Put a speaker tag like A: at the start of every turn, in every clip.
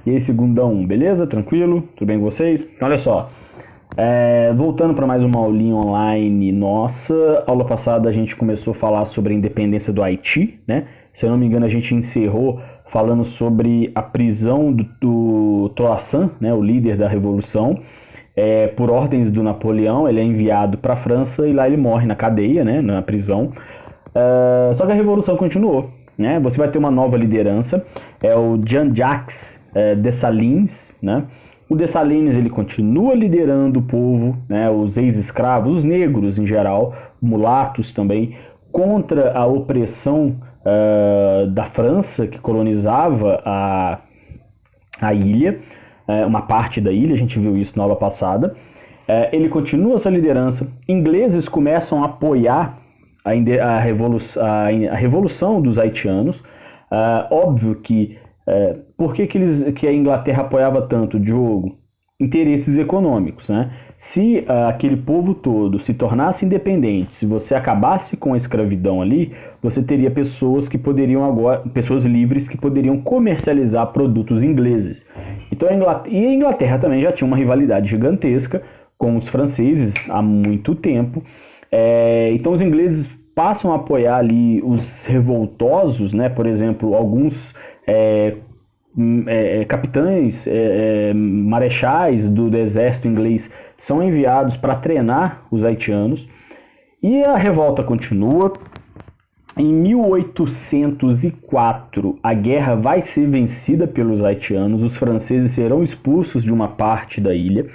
A: E aí, segundão, beleza? Tranquilo? Tudo bem com vocês? Então, olha só, voltando para mais uma aulinha online nossa. Aula passada a gente começou a falar sobre a independência do Haiti, né? Se eu não me engano, a gente encerrou falando sobre a prisão do Toussaint, né? O líder da revolução. Por ordens do Napoleão, ele é enviado para a França e lá ele morre na cadeia, né? Na prisão. Só que a revolução continuou, né? Você vai ter uma nova liderança, é o Jean-Jacques Dessalines, né? O Dessalines, ele continua liderando o povo, né? Os ex-escravos, os negros em geral, mulatos também, contra a opressão da França, que colonizava a ilha, uma parte da ilha, a gente viu isso na aula passada. Ele continua essa liderança, ingleses começam a apoiar a revolução dos haitianos. Óbvio que por que a Inglaterra apoiava tanto, Diogo? Interesses econômicos, né? Se aquele povo todo se tornasse independente, se você acabasse com a escravidão ali, você teria pessoas que poderiam agora, pessoas livres que poderiam comercializar produtos ingleses. Então a Inglaterra também já tinha uma rivalidade gigantesca com os franceses há muito tempo. Então os ingleses passam a apoiar ali os revoltosos, né? Por exemplo, alguns capitães, marechais do exército inglês são enviados para treinar os haitianos, e a revolta continua. Em 1804, a guerra vai ser vencida pelos haitianos, os franceses serão expulsos de uma parte da ilha.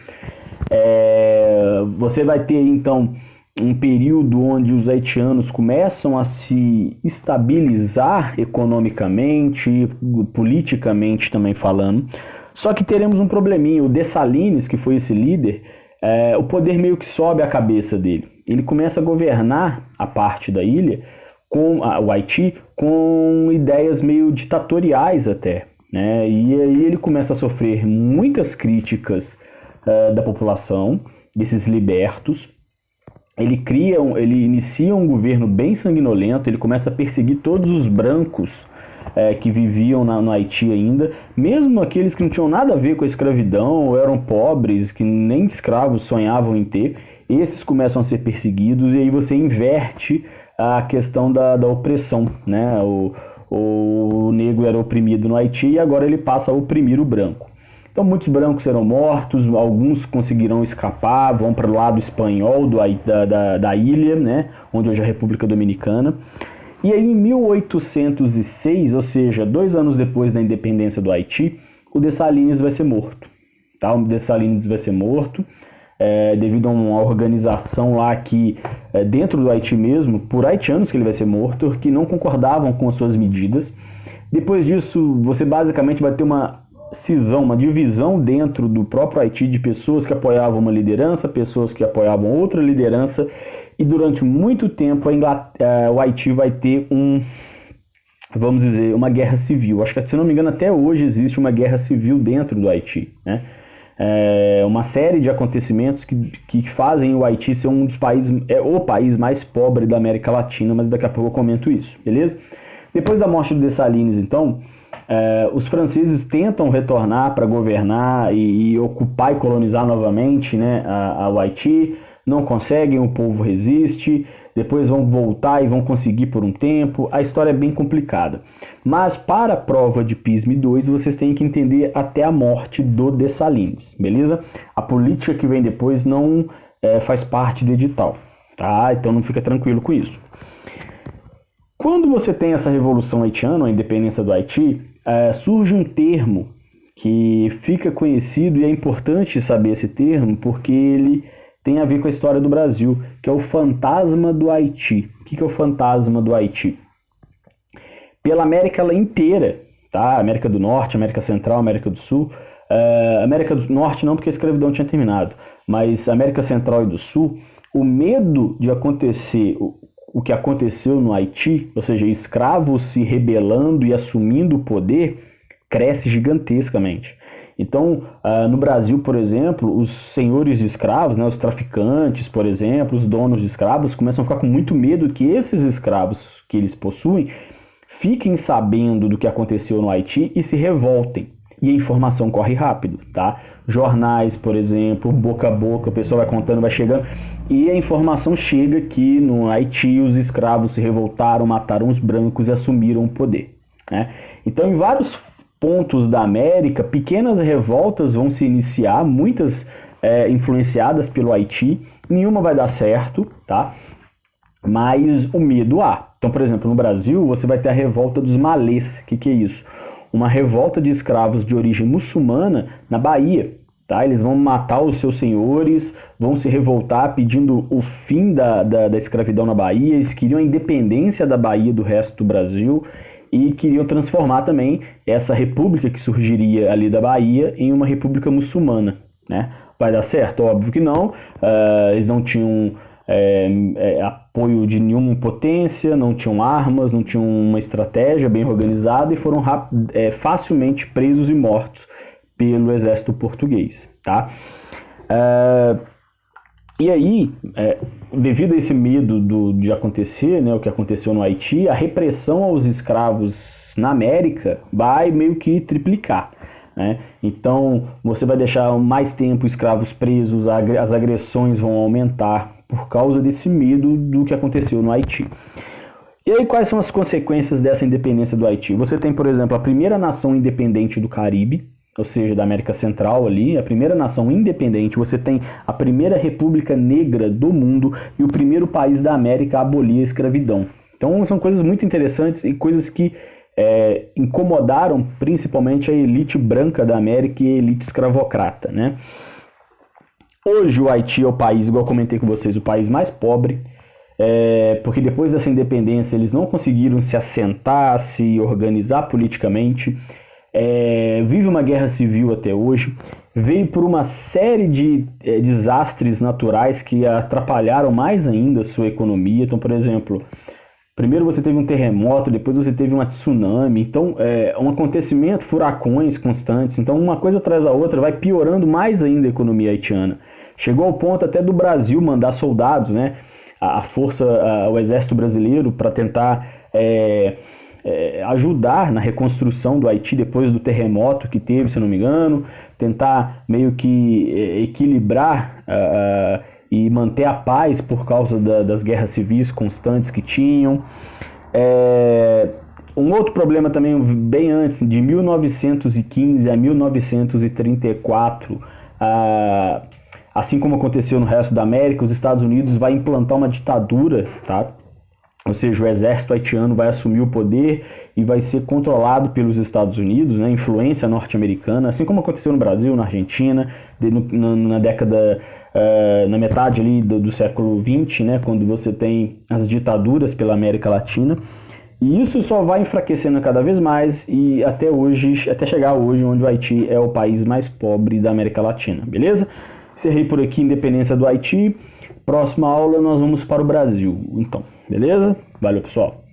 A: Você vai ter então um período onde os haitianos começam a se estabilizar economicamente, politicamente também falando. Só que teremos um probleminha. O Dessalines, que foi esse líder, o poder meio que sobe a cabeça dele. Ele começa a governar a parte da ilha, o Haiti, com ideias meio ditatoriais até, né? E aí ele começa a sofrer muitas críticas da população, desses libertos. Ele inicia um governo bem sanguinolento, ele começa a perseguir todos os brancos que viviam no Haiti ainda, mesmo aqueles que não tinham nada a ver com a escravidão, ou eram pobres, que nem escravos sonhavam em ter, esses começam a ser perseguidos, e aí você inverte a questão da opressão, né? O negro era oprimido no Haiti e agora ele passa a oprimir o branco. Então muitos brancos serão mortos, alguns conseguirão escapar, vão para o lado espanhol da ilha, né, onde hoje é a República Dominicana. E aí em 1806, ou seja, 2 anos depois da independência do Haiti, o Dessalines vai ser morto. Tá? O Dessalines vai ser morto devido a uma organização lá que, dentro do Haiti mesmo, por haitianos que ele vai ser morto, que não concordavam com as suas medidas. Depois disso, você basicamente vai ter uma divisão dentro do próprio Haiti de pessoas que apoiavam uma liderança, pessoas que apoiavam outra liderança, e durante muito tempo o Haiti vai ter vamos dizer, uma guerra civil. Acho que, se não me engano, até hoje existe uma guerra civil dentro do Haiti, né? Uma série de acontecimentos que fazem o Haiti ser um dos países, o país mais pobre da América Latina, mas daqui a pouco eu comento isso, beleza? Depois da morte do Dessalines, então, os franceses tentam retornar para governar e ocupar e colonizar novamente, né, o Haiti, não conseguem, o povo resiste, depois vão voltar e vão conseguir por um tempo. A história é bem complicada. Mas para a prova de PISM 2, vocês têm que entender até a morte do Dessalines, beleza? A política que vem depois não faz parte do edital, tá? Então não fica tranquilo com isso. Quando você tem essa revolução haitiana, a independência do Haiti, surge um termo que fica conhecido, e é importante saber esse termo porque ele tem a ver com a história do Brasil, que é o fantasma do Haiti. O que é o fantasma do Haiti? Pela América inteira, tá? América do Norte, América Central, América do Sul. América do Norte não, porque a escravidão tinha terminado, mas América Central e do Sul, o medo de acontecer o que aconteceu no Haiti, ou seja, escravos se rebelando e assumindo o poder, cresce gigantescamente. Então, no Brasil, por exemplo, os senhores de escravos, né, os traficantes, por exemplo, os donos de escravos, começam a ficar com muito medo que esses escravos que eles possuem fiquem sabendo do que aconteceu no Haiti e se revoltem. e a informação corre rápido, tá? Jornais, por exemplo, boca a boca, o pessoal vai contando, vai chegando, e a informação chega que no Haiti os escravos se revoltaram, mataram os brancos e assumiram o poder, né? Então, em vários pontos da América, pequenas revoltas vão se iniciar, muitas influenciadas pelo Haiti, nenhuma vai dar certo, tá? Mas o medo há. Então, por exemplo, no Brasil, você vai ter a revolta dos malês. O que é isso? Uma revolta de escravos de origem muçulmana na Bahia. Tá? Eles vão matar os seus senhores, vão se revoltar pedindo o fim da escravidão na Bahia. Eles queriam a independência da Bahia do resto do Brasil e queriam transformar também essa república que surgiria ali da Bahia em uma república muçulmana, né? Vai dar certo? Óbvio que não. Eles não tinham apoio de nenhuma potência, não tinham armas, não tinham uma estratégia bem organizada e foram facilmente presos e mortos pelo exército português, tá? E aí, devido a esse medo de acontecer, né, o que aconteceu no Haiti, a repressão aos escravos na América vai meio que triplicar, né? Então, você vai deixar mais tempo escravos presos, as agressões vão aumentar por causa desse medo do que aconteceu no Haiti. E aí, quais são as consequências dessa independência do Haiti? Você tem, por exemplo, a primeira nação independente do Caribe, ou seja, da América Central ali, a primeira nação independente, você tem a primeira república negra do mundo e o primeiro país da América a abolir a escravidão. Então, são coisas muito interessantes e coisas que incomodaram principalmente a elite branca da América e a elite escravocrata, né? Hoje o Haiti é o país, igual eu comentei com vocês, o país mais pobre, porque depois dessa independência eles não conseguiram se assentar, se organizar politicamente, vive uma guerra civil até hoje, veio por uma série de desastres naturais que atrapalharam mais ainda a sua economia. Então, por exemplo, primeiro você teve um terremoto, depois você teve uma tsunami, então um acontecimento, furacões constantes, então uma coisa atrás da outra vai piorando mais ainda a economia haitiana. Chegou ao ponto até do Brasil mandar soldados, né, o exército brasileiro para tentar ajudar na reconstrução do Haiti depois do terremoto que teve, se eu não me engano, tentar meio que equilibrar e manter a paz por causa das guerras civis constantes que tinham. Um outro problema também, bem antes, de 1915 a 1934, assim como aconteceu no resto da América, os Estados Unidos vai implantar uma ditadura, tá? Ou seja, o exército haitiano vai assumir o poder e vai ser controlado pelos Estados Unidos, né? Influência norte-americana, assim como aconteceu no Brasil, na Argentina, na década... na metade ali do século XX, né, quando você tem as ditaduras pela América Latina, e isso só vai enfraquecendo cada vez mais e até chegar hoje onde o Haiti é o país mais pobre da América Latina, beleza? Encerrei por aqui independência do Haiti. Próxima aula nós vamos para o Brasil, então, beleza? Valeu, pessoal!